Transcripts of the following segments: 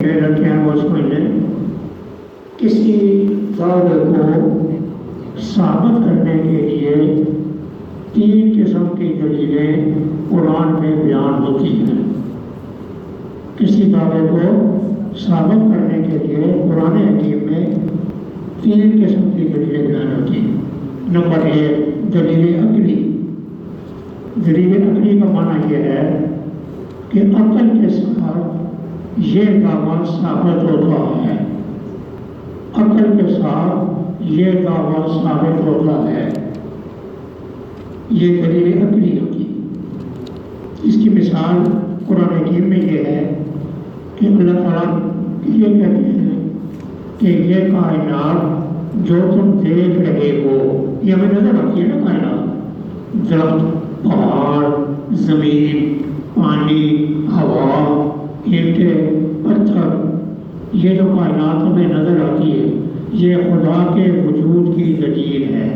رکھے ہیں وہ سمجھ لیں کسی دعوے کو ثابت کرنے کے لیے تین قسم کی دلیلیں قرآن میں بیان ہوتی ہیں۔ کسی دعوے کو ثابت کرنے کے لیے قرآن حکیم میں تین قسم کی دلیلیں بیان ہوتی ہیں۔ نمبر ایک دلیل عقلی۔ دلیل عقلی کا معنی یہ ہے کہ عقل کے ساتھ یہ دعویٰ ثابت ہوتا ہے، عقل کے ساتھ یہ دعویٰ ثابت ہوتا ہے، یہ دلیل عقلی ہوتی ہے۔ اس کی مثال قرآن حکیم میں یہ ہے کہ اللہ تعالیٰ یہ کہتے ہیں کہ یہ کائنات جو تم دیکھ رہے ہو، یہ ہمیں نظر آتی ہے نا، کائنات، درخت، پہاڑ، زمین، پانی، ہوا، اینٹیں، پتھر، یہ جو کائنات ہمیں نظر آتی ہے یہ خدا کے وجود کی دلیل ہے،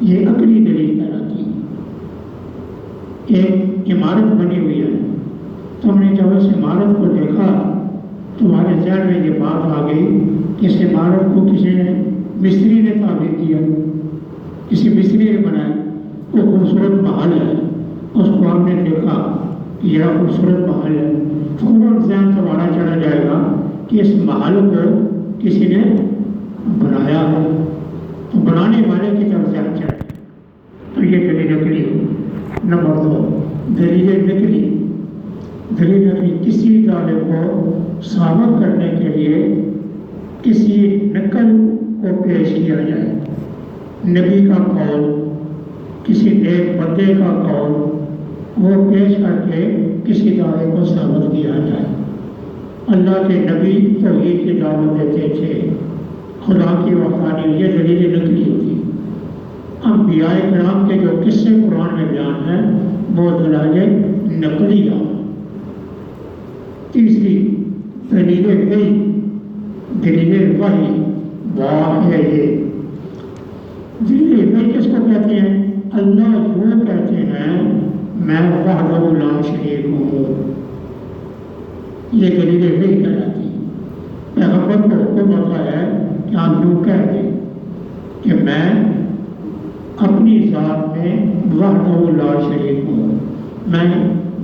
یہ عقلی دلیل کہلاتی ہے۔ ایک عمارت بنی ہوئی ہے، تم نے جب اس عمارت کو دیکھا تمہارے ذہن میں یہ بات آ گئی کہ اس عمارت کو کسی نے مستری نے تعمیر کیا، کسی مستری نے بنایا، وہ خوبصورت محل ہے، اس کو ہم نے دیکھا کہ یہ خوبصورت محل ہے، فوراً ذہن تمہارا چلا جائے گا کہ اس محل کو کسی نے بنایا ہے، تو بنانے والے کی طرف ذہن چلا جائے، تو یہ دلیل عقلی ہو۔ نمبر دو دلیل نقلی۔ دلیل نقلی کسی دعوے کو ثابت کرنے کے لیے کسی نقل کو پیش کیا جائے، نبی کا قول، کسی نیک بندے کا قول، وہ پیش کر کے کسی دعوے کو ثابت کیا جائے۔ اللہ کے نبی توحید کی دعوت دیتے تھے، خدا کی وحدانیت، یہ دلیل نقلی ہوتی ہے۔ انبیاء کرام کے جو قصے قرآن میں بیان ہیں وہ دلائل نقلی ہیں۔ تیسری دلیل وحی۔ دلیل وحی واہ ہے یہ دلیل وحی کس کو کہتے ہیں؟ اللہ یوں کہتے ہیں میں وحدہ لا شریک ہوں، یہ دلیل وحی کہلاتی ہے۔ پیغمبر کو حکم ہوتا ہے کہ آپ یوں کہہ دیں کہ میں اپنی ذات میں وحدہ لا شریک ہوں،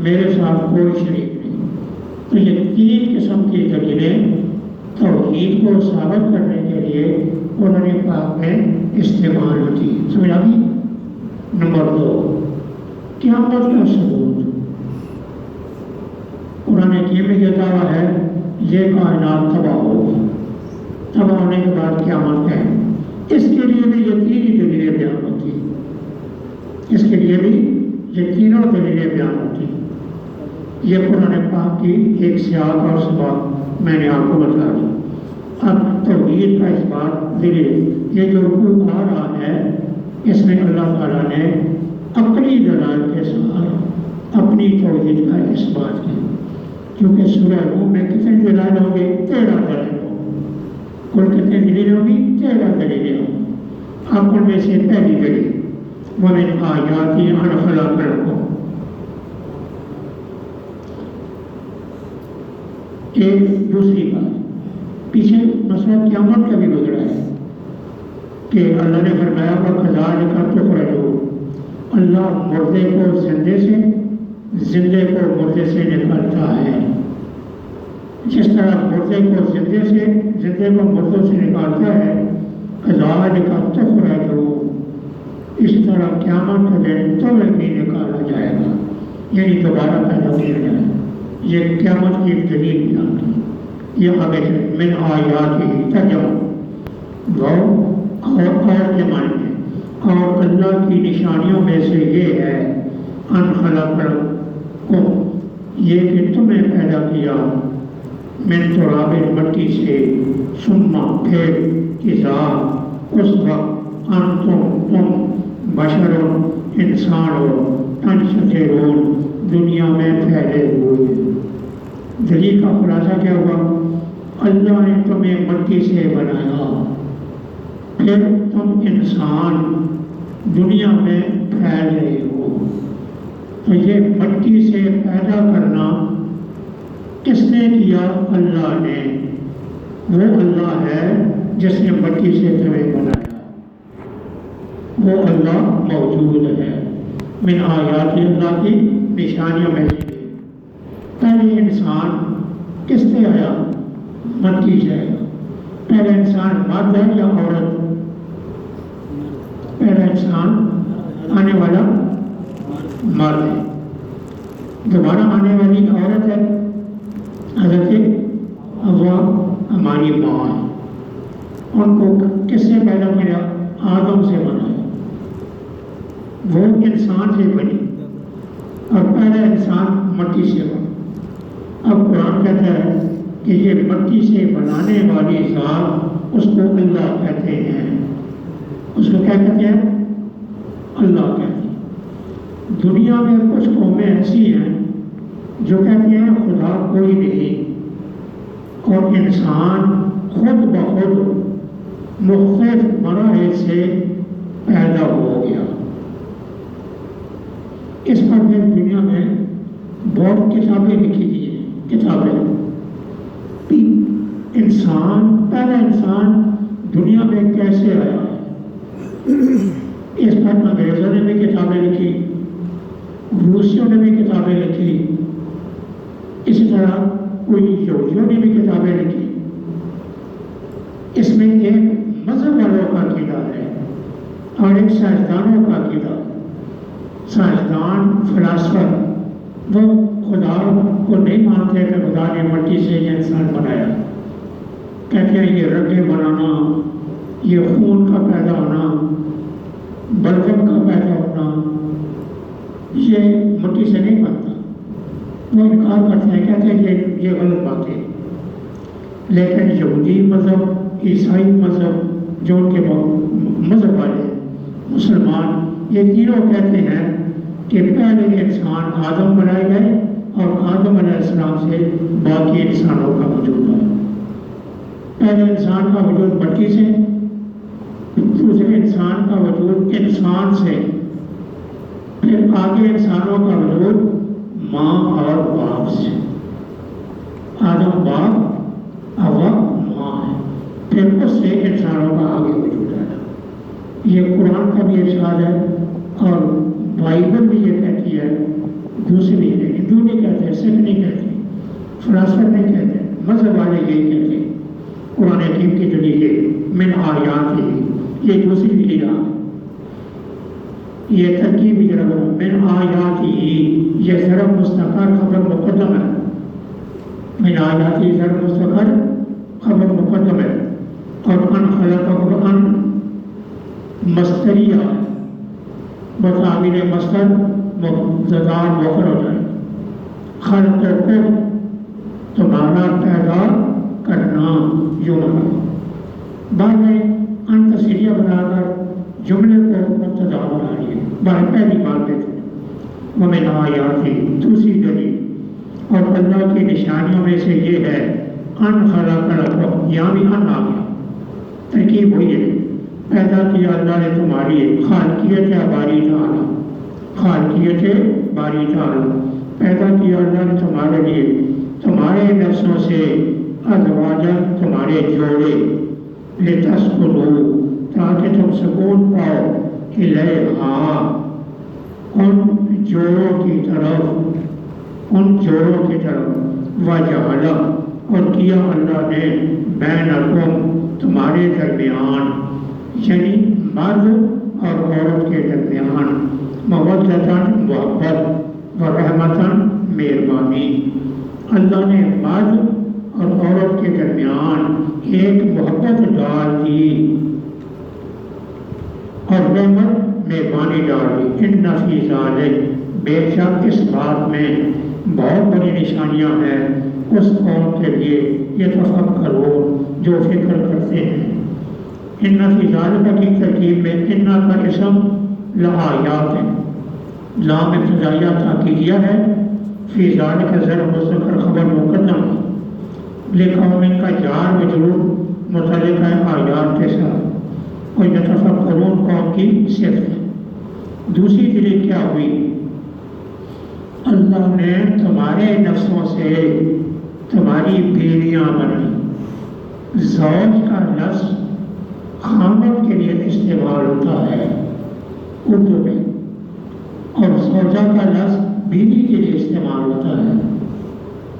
میرے ساتھ کوئی شریک نہیں۔ تو یہ تین قسم کی دلیلیں توحید کو ثابت کرنے کے لیے قرآن پاک میں استعمال ہوتی ہے۔ سمجھ آ گئی؟ نمبر دو قیامت کا ثبوت۔ قرآن حکیم میں یہ دعویٰ ہے یہ کائنات تباہ ہوگی، تباہ ہونے کے بعد قیامت ہے، اس کے لیے بھی یہ تین ہی دلیلیں بیان ہوتی ہیں، اس کے لیے بھی یہ تینوں دلیلیں بیان ہوتی ہیں۔ یہ قرآن پاک کی ایک سیاق اور سباق میں نے آپ کو بتا دی۔ اب توحید کا اس بات دلیل، یہ جو رکوع آ رہا ہے اس میں اللہ تعالیٰ نے عقلی دلائل کے ساتھ اپنی توحید کا اس بات کی، کیونکہ سورہ روم میں کتنے دلائل ہوں گے؟ 13 دلائل ہوں گے، کل کتنے دلیل ہوں گی؟ 13 دلیلیں ہوں گی۔ آپ ان میں سے پہلی دلیل وَمِنْ آیَاتِهِ أَنْ خَلَقَ لَكُم، ایک دوسری بات پیچھے مسئلہ قیامت کا بھی گزرا ہے کہ اللہ نے فرمایا وَكَذَلِكَ تُخْرَجُونَ، اللہ مردے کو زندے سے، زندے کو مردے سے نکالتا ہے۔ جس طرح مردے کو زندے سے، زندے کو مردوں سے نکالتا ہے، كَذَلِكَ تُخْرَجُونَ، اس طرح قیامت کا دن تمہیں بھی نکالا جائے گا، یعنی دوبارہ پیدا کیا جائے گا۔ یہ قیامت کی ایک دلیل بیان کی، یہ آگے سے من آیاتہ ترجمہ اور کے معنی ہے، اور اللہ کی نشانیوں میں سے یہ ہے ان خلق لکم، یہ کہ تمہیں پیدا کیا من تراب، مٹی سے، ثم پھر اذا اس وقت تم بشر انسان ہو تنشرون، دنیا میں پھیلے ہوئے۔ دلیل کا خلاصہ کیا ہوا؟ اللہ نے تمہیں مٹی سے بنایا، پھر تم انسان دنیا میں پھیل رہے ہو، تو یہ مٹی سے پیدا کرنا کس نے کیا؟ اللہ نے۔ وہ اللہ ہے جس نے مٹی سے تمہیں بنایا، وہ اللہ موجود ہے۔ من آیات اللہ کی نشانیوں میں سے پہلے انسان کس سے آیا؟ مٹی سے آیا۔ پہلا انسان مرد ہے یا عورت؟ پہلا انسان آنے والا مرد ہے، دوبارہ آنے والی عورت ہے حضرت حوا، ہماری ماں ہے۔ ان کو کس سے پیدا کیا؟ آدم سے بنایا، وہ انسان سے بنی اور پہلا انسان مٹی سے بنا۔ اب قرآن کہتا ہے کہ یہ مٹی سے بنانے والی ذات اس کو اللہ کہتے ہیں۔ اس کو کیا کہتے ہیں؟ اللہ کہتے ہیں۔ دنیا میں کچھ قومیں ایسی ہیں جو کہتی ہیں خدا کوئی نہیں، اور انسان خود بخود مختلف مراحل سے پیدا ہو گیا۔ اس پر بھی دنیا میں بہت کتابیں لکھی گئی ہیں، کتابیں انسان، پہلا انسان دنیا میں کیسے آیا ہے، اس پر انگریزوں نے بھی کتابیں لکھی، روسیوں نے بھی کتابیں لکھی، اسی طرح کوئی یہودیوں نے بھی کتابیں لکھی۔ اس میں ایک مذہب والوں کا عقیدہ ہے اور ایک سائنسدانوں کا عقیدہ ہے۔ سائنسدان، فلاسفر، وہ خدا کو نہیں مانتے کہ خدا نے مٹی سے یہ انسان بنایا، کہتے ہیں یہ رگیں بنانا، یہ خون کا پیدا ہونا، بلغم کا پیدا ہونا، یہ مٹی سے نہیں بنتا۔ وہ انکار کرتے ہیں، کہتے ہیں یہ غلط بات ہے۔ لیکن یہودی مذہب، عیسائی مذہب، جو ان کے مذہب والے مسلمان، یہ تینوں کہتے ہیں کہ پہلے انسان آدم بنائے گئے اور آدم علیہ السلام سے باقی انسانوں کا وجود ہے۔ پہلے انسان کا وجود مٹی سے، دوسرے انسان کا وجود انسان سے، پھر آگے انسانوں کا وجود ماں اور باپ سے۔ آدم باپ، حوا ماں ہے، پھر اس سے انسانوں کا آگے وجود ہے۔ یہ قرآن کا بھی ارشاد ہے اور بائبل بھی یہ کہتی ہے، دوسری نہیں، ہندو نہیں کہتے، سکھ نہیں کہتے، فلاسفر نہیں کہتے، مذہب والے یہی کہتے ہیں۔ قرآن حکیم کی دلیل ہے، من آیات ہی، یہ دوسری دلیل ہے، یہ ترکیب بھی ضرب من آیات ہی، یہ ضرب مستقر خبر مقدم ہے۔ من آیات ہی ضرب مستقر خبر مقدم ہے، اور ان خلق قرآن مستریہ بتعبیر مستر مبتدار مؤخر ہو جائے۔ خلق کو تمہارا پیدا کرنا، جملہ بعد میں ان تصریح بنا کر جملے کو مبتدا بنا لیے، پہلی بات دیکھیں ومن آیاتی، دوسری دلیل اور اللہ کی نشانیوں میں سے یہ ہے ان خلق لکم، یہاں بھی ان آ گیا، ترکیب ہوئی ہے، پیدا کیا اللہ نے تمہاری خالقیت باری تعالی، خالقیت باری تعالی، پیدا کیا اللہ نے تمہارے لیے تمہارے نفسوں سے ازواجن، تمہارے جوڑے، لتسکنوا، تاکہ تم سکون پاؤ، الیہا، ان جوڑوں کی طرف، ان جوڑوں کی طرف، وجعل، اور کیا اللہ نے بینکم، تمہارے درمیان، یعنی مرد اور عورت کے درمیان، مودتاً محبت، ورحمتاً مہربانی، اللہ نے مرد اور عورت کے درمیان ایک محبت ڈال دی اور رحمت مہربانی ڈال دی۔ ان فی ذالک، بے شک اس بات میں بہت بڑی نشانیاں ہیں اس قوم کے لیے یتفکرون، جو فکر کرتے ہیں۔ ان فی ذالک کی ترکیب میں ان کا اسم لآیات ہے، لام ابتدائیہ تاکیدیہ ہے، فی ذالک ضرب مستقر خبر مقدم، لقوم کا جار مجرور متعلق ہے آیات کے ساتھ، اور یتفکرون قوم کی صفت ہے۔ دوسری دلیل کیا ہوئی؟ اللہ نے تمہارے نفسوں سے تمہاری بیویاں بنیں. زوج کا لفظ خامد کے لیے استعمال ہوتا ہے اردو میں، اور زوجہ کا لفظ بیوی کے لیے استعمال ہوتا ہے.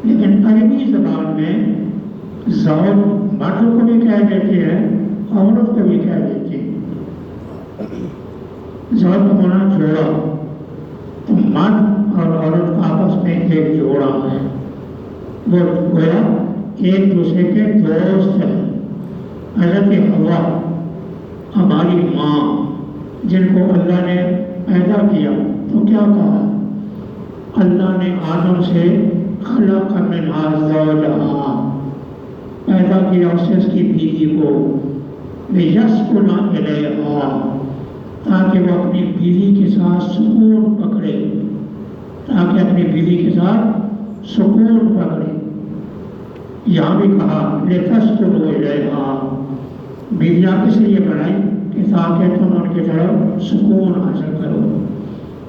لیکن عربی زبان میں زوج مرد کو بھی کہہ دیتے ہیں، عورت کو بھی کہہ دیتے ہیں. زوج کا ہونا جوڑا، تو مرد اور عورت آپس میں ایک جوڑا ہے، وہ گویا ایک دوسرے کے دوست ہیں. حضرت حوا ہماری ماں جن کو اللہ نے پیدا کیا تو کیا کہا؟ اللہ نے آدم سے خلق منہا زوجہا، پیدا کیا اس سے اس کی بیوی کو، لیسکن الیہا، تاکہ وہ اپنی بیوی کے ساتھ سکون پکڑے، تاکہ اپنی بیوی کے ساتھ سکون پکڑے. یہاں بھی کہا لتسکنوا الیہا، بیویاں کس لیے بنائی کہ تاکہ تم ان کی طرف سکون حاصل کرو.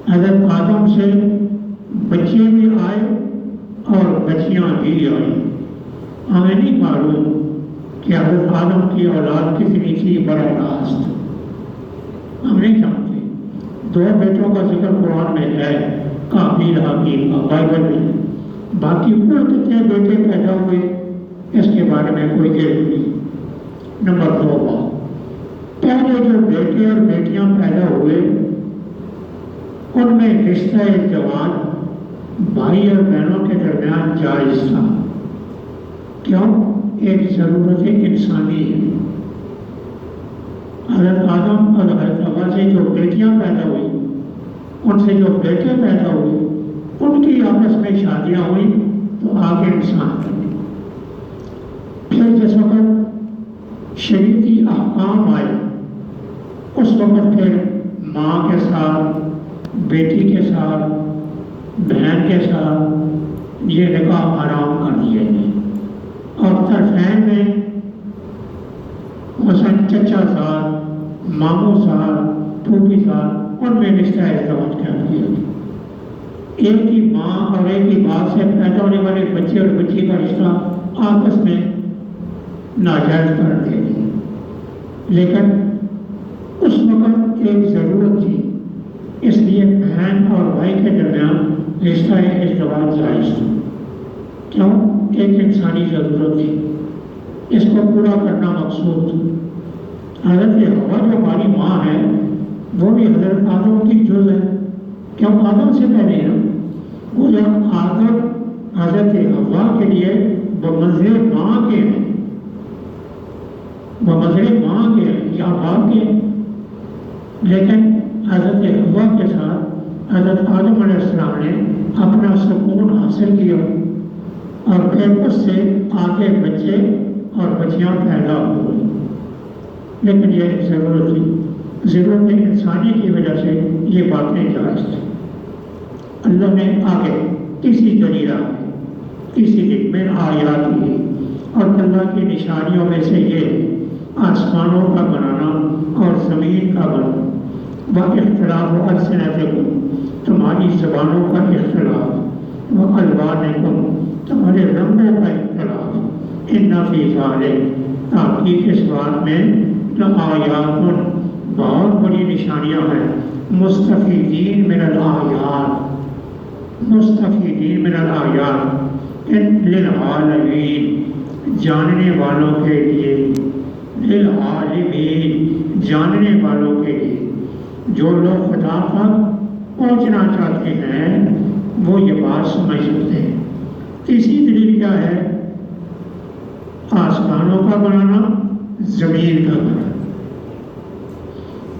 حضرت آدم سے بچے بھی آئے اور بچیاں بھی آئیں. ہمیں نہیں معلوم کہ حضرت آدم کی اولاد کتنی تھی براہ راست، ہم نہیں جانتے. 2 بیٹوں کا ذکر قرآن میں ہے، قابیل حابیل کا، بائبل میں. باقی کل کتنے بیٹے پیدا ہوئے اس کے بارے میں کوئی علم نہیں. نمبر 2 بات، پہلے جو بیٹے اور بیٹیاں پیدا ہوئے ان میں رشتہ ازدواج بھائی اور بہنوں کے درمیان جائز تھا. کیوں؟ ایک ضرورت انسانی ہے. حضرت آدم اور حضرت حوا سے جو بیٹیاں پیدا ہوئی، ان سے جو بیٹے پیدا ہوئے، ان کی آپس میں شادیاں ہوئیں تو آگے انسان بنے. پھر جس وقت شریعتی احکام آئے اس وقت پھر ماں کے ساتھ، بیٹی کے ساتھ، بہن کے ساتھ یہ نکاح حرام کر دیے گئے. اور طرفین میں مثلاً چچا صاحب، ماموں صاحب، پھوپھی صاحب، ان میں رشتہ ازدواج کر دیا گیا. ایک ہی ماں اور ایک ہی باپ سے پیدا ہونے والے بچے اور بچی کا رشتہ آپس میں ناجائز کر دیا گیا. لیکن اس وقت ایک ضرورت تھی، اس لیے بہن اور بھائی کے درمیان رشتہ ازدواج جائز تھا. کیوں؟ ایک انسانی ضرورت تھی، اس کو پورا کرنا مقصود تھا. حضرت حوا جو ہماری ماں ہے وہ بھی حضرت آدم کی جز ہے. کیوں؟ آدم سے پہلے ہے. وہ جب آدم حضرت حوا کے لیے بمنزل ماں کے ہیں، بمنزل ماں کے ہیں یا باپ کے. لیکن حضرت حوا کے ساتھ حضرت آدم علیہ السلام نے اپنا سکون حاصل کیا اور پھر اس سے آگے بچے اور بچیاں پیدا ہوئی. لیکن یہ ضرورت تھی، ضرورت انسانی کی وجہ سے یہ باتیں جائز تھیں. اللہ نے آگے کسی دلیل کسی دن میں آیات کی، اور اللہ کی نشانیوں میں سے یہ آسمانوں کا بنانا اور زمین کا بنانا، وہ اختلاف السنتکم، تمہاری زبانوں کا اختلاف، وہ الوانکم، تمہارے رنگوں کا اختلاف. ان فی ذالک، تحقیق اس بات میں لآیات، بہت بڑی نشانیاں ہیں. مستفیدین من الآیات، مستفیدین من الآیات، للعالمین، جاننے والوں کے لیے، للعالمین، جاننے والوں کے لیے. جو لوگ خدا تک پہنچنا چاہتے ہیں وہ یہ بات سمجھ سکتے ہیں. تیسری دلیل کیا ہے؟ آسمانوں کا بنانا، زمین کا بنانا.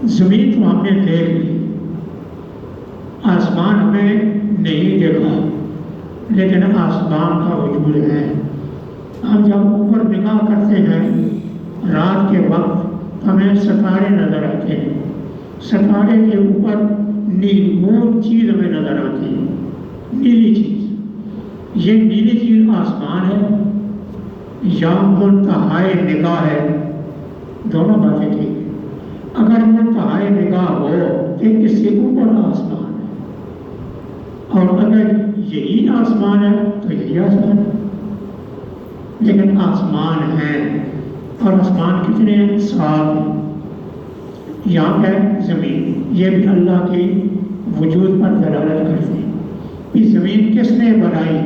زمین تو ہم نے دیکھ لی، آسمان ہمیں نہیں دیکھا، لیکن آسمان کا وجود ہے. ہم جب اوپر نگاہ کرتے ہیں رات کے وقت ہمیں ستارے نظر آتے ہیں. ستارے کے اوپر نیلگون چیز ہمیں نظر آتی ہے، نیلی چیز. یہ نیلی چیز آسمان ہے یا منتہائے نگاہ ہے؟ دونوں باتیں ٹھیک ہیں. اگر منتہائے نگاہ ہو تو اس سے اوپر آسمان ہے، اور اگر یہی آسمان ہے تو یہی آسمان ہے. لیکن آسمان ہیں، اور آسمان کتنے ہیں؟ 7 ہیں۔ یہاں پہ زمین، یہ بھی اللہ کی وجود پر دلالت کرتی ہے کہ زمین کس نے بنائی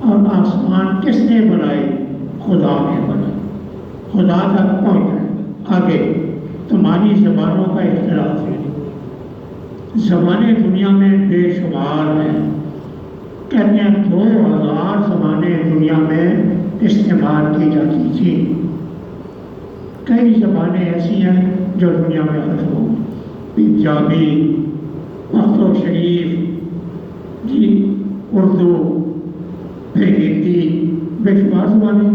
اور آسمان کس نے بنائی؟ خدا نے بنائی۔ خدا تک پہنچنا۔ آگے تمہاری زبانوں کا اختلاف ہے، زبانیں دنیا میں بے شمار ہیں، کہتے ہیں 2000 زبانیں دنیا میں استعمال کی جاتی تھی۔ کئی زبانیں ایسی ہیں جو دنیا میں ختم ہو گئی، پنجابی، پختو شریف، جی اردو، پھر ہندی، بے شمار زبانیں۔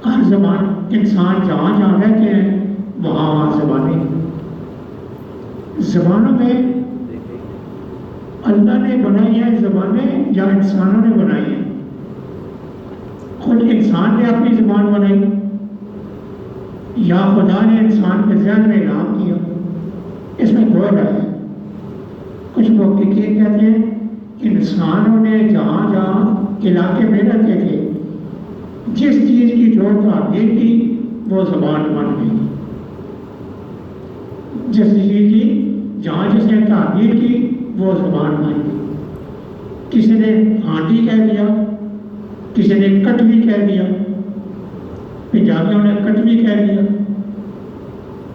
ہر زبان، انسان جہاں جہاں رہتے ہیں وہاں وہاں زبانیں۔ زبانوں میں اللہ نے بنائی ہیں زبانیں یا انسانوں نے بنائی ہیں؟ خود انسان نے اپنی زبان بنائی یا خدا نے انسان کے ذہن میں الہام کیا؟ اس میں دو رائے ہے۔ کچھ محققین کہتے ہیں انسانوں نے جہاں جہاں علاقے میں رہتے تھے جس چیز کی جو تعبیر کی وہ زبان بن گئی۔ جس چیز کی جہاں جس نے تعبیر کی وہ زبان بن گئی۔ کسی نے ہانڈی کہہ دیا، کسی نے کٹوی کہہ دیا، پنجابیوں نے کٹوی کہہ دیا،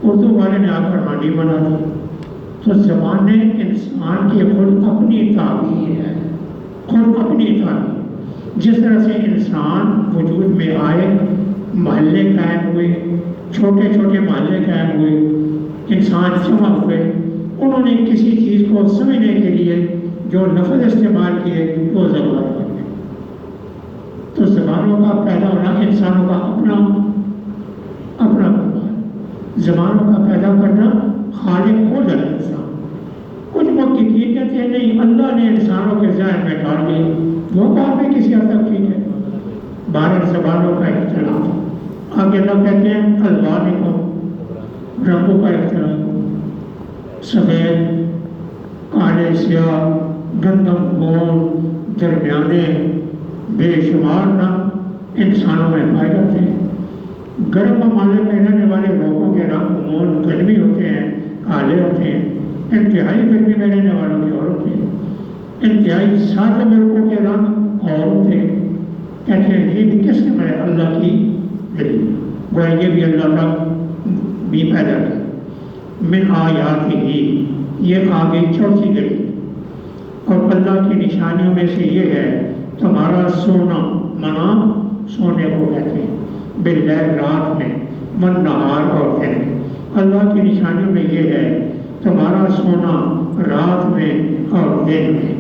اردو والے نے آ کر ہانڈی بنا دی۔ تو زبان نے انسان کی خود اپنی تعبیر ہے، خود اپنی تعبیر۔ جس طرح سے انسان وجود میں آئے، محلے قائم ہوئے، چھوٹے چھوٹے محلے قائم ہوئے، انسان جمع ہوئے، انہوں نے کسی چیز کو سمجھنے کے لیے جو لفظ استعمال کیے وہ زبان بن گئے۔ تو زبانوں کا پیدا ہونا انسانوں کا اپنا کمال، زبانوں کا پیدا کرنا خالق خود ہے انسان۔ کچھ محققین کہتے ہیں نہیں، اللہ نے انسانوں کے ذہن میں ڈال دی، وہ بات بھی کسی حد تک ٹھیک ہے۔ 12 زبانوں کا اختلاف۔ آگے اللہ کہتے ہیں الوانکم، رنگوں کا اختلاف، سفید، کالے، سیاہ، گندم خون، درمیانے، بے شمار رنگ انسانوں میں پائے جاتے ہیں۔ گرم ممالک میں رہنے والے لوگوں کے رنگ عموماً گرمی ہوتے ہیں، کالے ہوتے ہیں۔ انتہائی گرمی میں رہنے والوں کے اور ہوتے ہیں۔ انتہائی سارے ملکوں کے رنگ اور ہوتے ہیں۔ کہتے ہیں یہ بھی کس نے بنایا؟ اللہ کی دلی، گویا یہ بھی اللہ کا بھی پیدا کیا۔ من آیات ہی، یہ آگے چوتھی گئی، اور اللہ کی نشانیوں میں سے یہ ہے تمہارا سونا، منام سونے کو کہتے ہیں، باللیل رات میں، والنہار اور دن میں۔ اللہ کی نشانیوں میں یہ ہے تمہارا سونا رات میں اور دن میں۔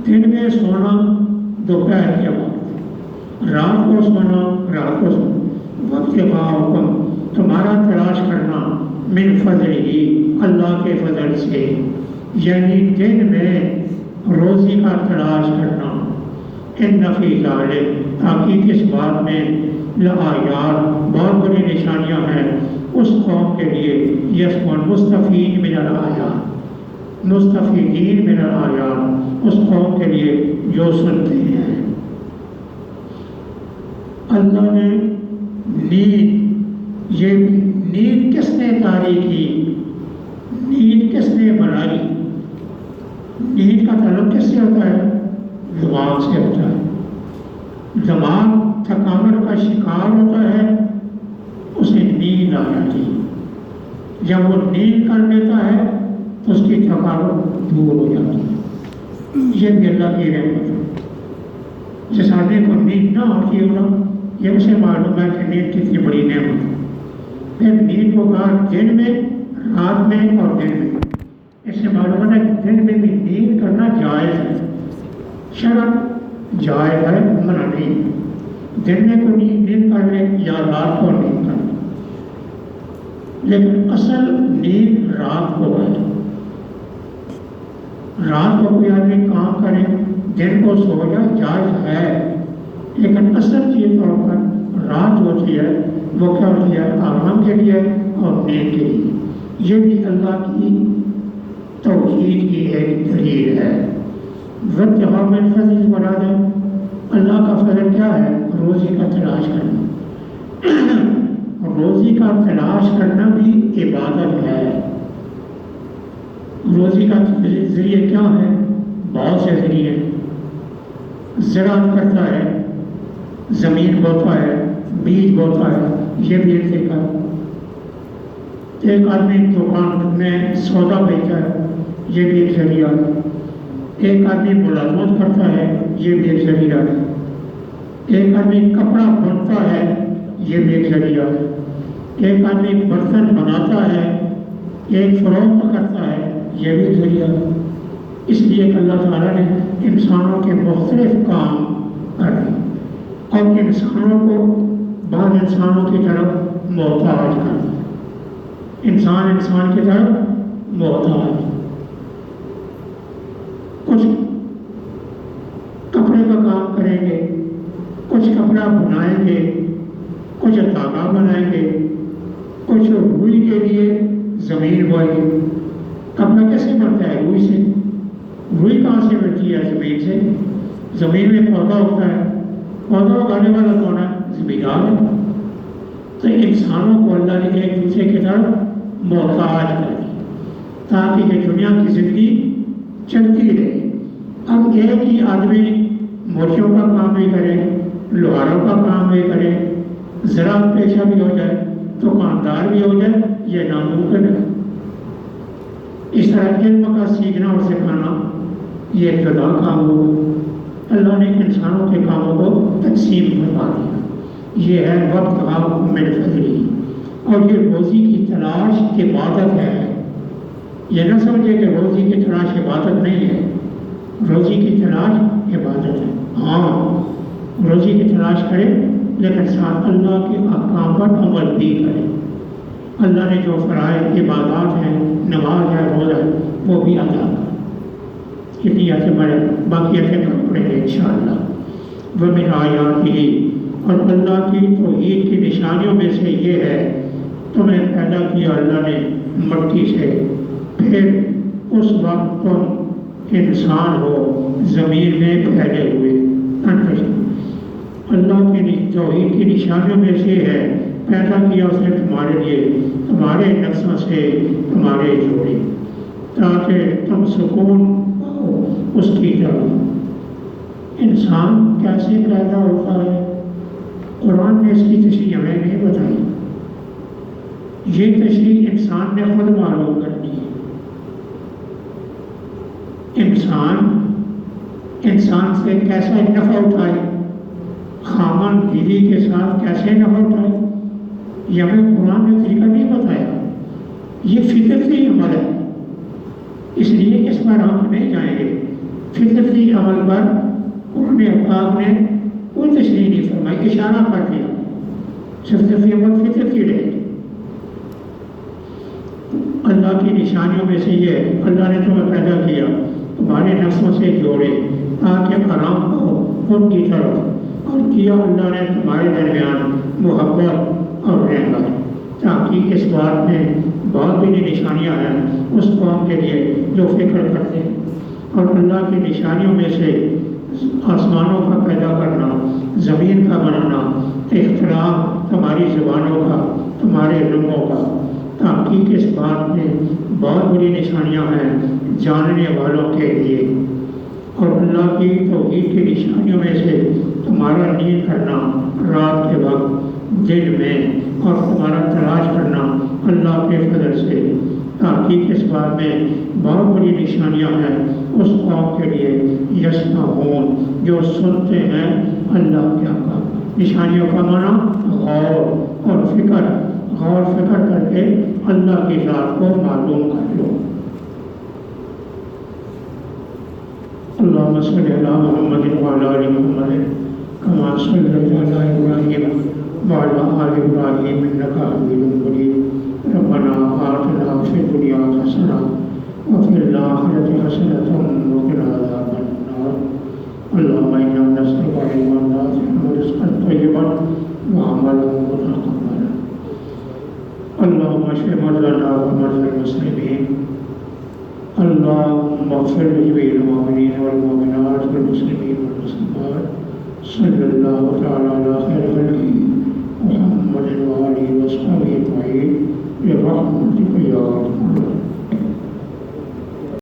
دن میں سونا دوپہر کے وقت، رات کو سونا رات کو سونا۔ وقت حکم، تمہارا تلاش کرنا، من فضل ہی، اللہ کے فضل سے، یعنی دن میں روزی کا تلاش کرنا۔ ان فی ذالک، تاکہ اس بات میں لآیات، بہت بڑی نشانیاں ہیں اس قوم کے لیے، یسمعون، مستفید من الآیات، مستفیدین من الآیات، اس قوم کے لیے جو سنتے ہیں۔ اللہ نے نیند، یہ نیند کس نے تاریخ کی؟ نیند کس نے بنائی؟ نیند کا تعلق کس سے ہوتا ہے؟ دماغ سے ہوتا ہے۔ دماغ تھکاوٹ کا شکار ہوتا ہے، اسے نیند آ جاتی ہے۔ جب وہ نیند کر لیتا ہے تو اس کی تھکاوٹ دور ہو جاتی ہے۔ یہ بھی اللہ کی رحمت ہے۔ جس آدمی کو نیند نہ ہوتی ہے نا، یہ اسے معلوم ہے کہ نیند کتنی بڑی نعمت ہے۔ پھر نیند کو کہا دن میں، رات میں اور دن میں۔ اس سے معلوم ہے کہ دن میں بھی نیند کرنا جائز ہے، شرط جائز ہے، منع نہیں۔ دن میں کو نیند کر لے یا رات کو نیند کر لے، لیکن اصل نیند رات کو ہے۔ رات کو کوئی آدمی کام کرے، دن کو سو جائے، جائز ہے، لیکن اصل چیز طور پر رات ہوتی ہے، وہ کیا ہوتی ہے؟ آرام کے لیے اور نیند کے لیے۔ یہ بھی اللہ کی توحید کی ایک دلیل ہے۔ وابتغاء من فضلہ مراد ہے اللہ کا فضل کیا ہے؟ روزی کا تلاش کرنا۔ روزی کا تلاش کرنا بھی عبادت ہے۔ روزی کا ذریعہ کیا ہے؟ بہت سے ذریعے۔ زراعت کرتا ہے، زمین بوتا ہے، بیج بوتا ہے، یہ بھی ایک طریقہ ہے۔ ایک آدمی دکان میں سودا بیچتا ہے، یہ بھی ایک ذریعہ ہے۔ ایک آدمی ملازمت کرتا ہے، یہ بھی ایک ذریعہ ہے۔ ایک آدمی کپڑا بنتا ہے، یہ بھی ایک ذریعہ ہے۔ ایک آدمی برتن بناتا ہے، ایک فروخت کرتا ہے، یہ بھی ایک ذریعہ ہے۔ اس لیے کہ اللہ تعالیٰ نے انسانوں کے مختلف کام کر دیے اور انسانوں کو بعض انسانوں کی طرف محتاج کر دیا۔ انسان کی طرف محتاج، کچھ کپڑے کا کام کریں گے، کچھ کپڑا بنائیں گے، کچھ دھاگا بنائیں گے، کچھ روئی کے لیے زمین بوئیں گے۔ کپڑا کیسے بنتا ہے؟ روئی سے۔ روئی کہاں سے بنتی ہے؟ زمین سے۔ زمین میں پودا ہوتا ہے، پودا اگانے والا کون ہے؟ زمیندار ہے۔ تو انسانوں کو اللہ نے ایک دوسرے کی طرف محتاج کر دی تاکہ یہ دنیا کی زندگی چلتی رہے۔ اب ایک ہی آدمی موچوں کا کام بھی کرے، لوہاروں کا کام بھی کرے، زراعت پیشہ بھی ہو جائے، دکاندار بھی ہو جائے، یہ ناممکن ہے۔ اس طرح علم کا سیکھنا اور سکھانا یہ ایک جدا کام ہوگا۔ اللہ نے انسانوں کے کاموں کو تقسیم کروا دیا۔ یہ ہے وقت من فضلی، اور یہ روزی کی تلاش عبادت ہے۔ یہ نہ سمجھے کہ روزی کی تلاش عبادت نہیں ہے، روزی کی تلاش عبادت ہے۔ ہاں، روزی کی تلاش کرے لیکن ساتھ اللہ کے احکام پر عمل بھی کرے۔ اللہ نے جو فرائض عبادات ہیں، نماز ہے، روزہ ہے، وہ بھی ادا کرے۔ اتنی ایسے بڑے باقی ایسے کم پڑیں گے انشاءاللہ۔ وَمِنْ آیَاتِهِ، اور اللہ کی توحید کی نشانیوں میں سے یہ ہے، تمہیں پیدا کیا اللہ نے مٹی سے، پھر اس وقت تم انسان ہو زمین میں پھیلے ہوئے۔ اللہ کی توحید کی نشانیوں میں سے ہے، پیدا کیا اس نے تمہارے لیے تمہارے نفسوں سے تمہارے جوڑے، تاکہ تم سکون پاؤ اس کی طرف۔ انسان کیسے پیدا ہوتا ہے؟ قرآن نے اس کی تشریح ہمیں نہیں بتائی، یہ تشریح انسان نے خود معلوم کرنی ہے۔ انسان سے کیسا نفع اٹھائے، خامن بیوی کے ساتھ کیسے نفع اٹھائے، یہ ہمیں قرآن نے طریقہ نہیں بتایا۔ یہ فطرتی عمل ہے، اس لیے اس پر ہم نہیں جائیں گے۔ فطرتی عمل پر قرآن پاک نے کوئی تشریح نہیں فرمائی، اشارہ کر دیا۔ فطرتی عمل فطرتی رہے۔ اللہ کی نشانیوں میں سے یہ، اللہ نے تمہیں پیدا کیا، تمہارے نفسوں سے جوڑے تاکہ آرام پاؤ ان کی طرف، اور کیا اللہ نے تمہارے درمیان محبت اور رحمت، تاکہ اس بات میں بہت بڑی نشانیاں ہیں اس قوم کے لیے جو فکر کرتے ہیں۔ اور اللہ کی نشانیوں میں سے آسمانوں کا پیدا کرنا، زمین کا بنانا، اختلاف تمہاری زبانوں کا، تمہارے رنگوں کا، تاکہ اس بات میں بہت بڑی نشانیاں ہیں جاننے والوں کے لیے۔ اور اللہ کی توحید کی نشانیوں میں سے تمہارا نیند کرنا رات کے وقت دن میں، اور تمہارا تلاش کرنا اللہ کے فضل سے، تاکہ اس بات میں بہت بڑی نشانیاں ہیں اس قوم کے لیے یسمعون، جو سنتے ہیں اللہ کے احکام۔ نشانیوں کا معنی غور اور فکر، غور فکر کر کے اللہ کی ذات کو معلوم کر لو۔ اللہم صلی علی محمد وعلی آل محمد کما صلیت علی ابراہیم وعلی آل ابراہیم انک حمید مجید۔ ربنا آتنا فی الدنیا حسنہ وفی الآخرۃ حسنۃ وقنا عذاب النار۔ اللہم انا نسألک علما نافعا ورزقا طیبا وعملا متقبلا۔ اللہم اشف مرضانا ومرضى المسلمین۔ اللهم اغفر لجميع المؤمنين والمؤمنات والمسلمين والمسلمات صلی اللہ تعالیٰ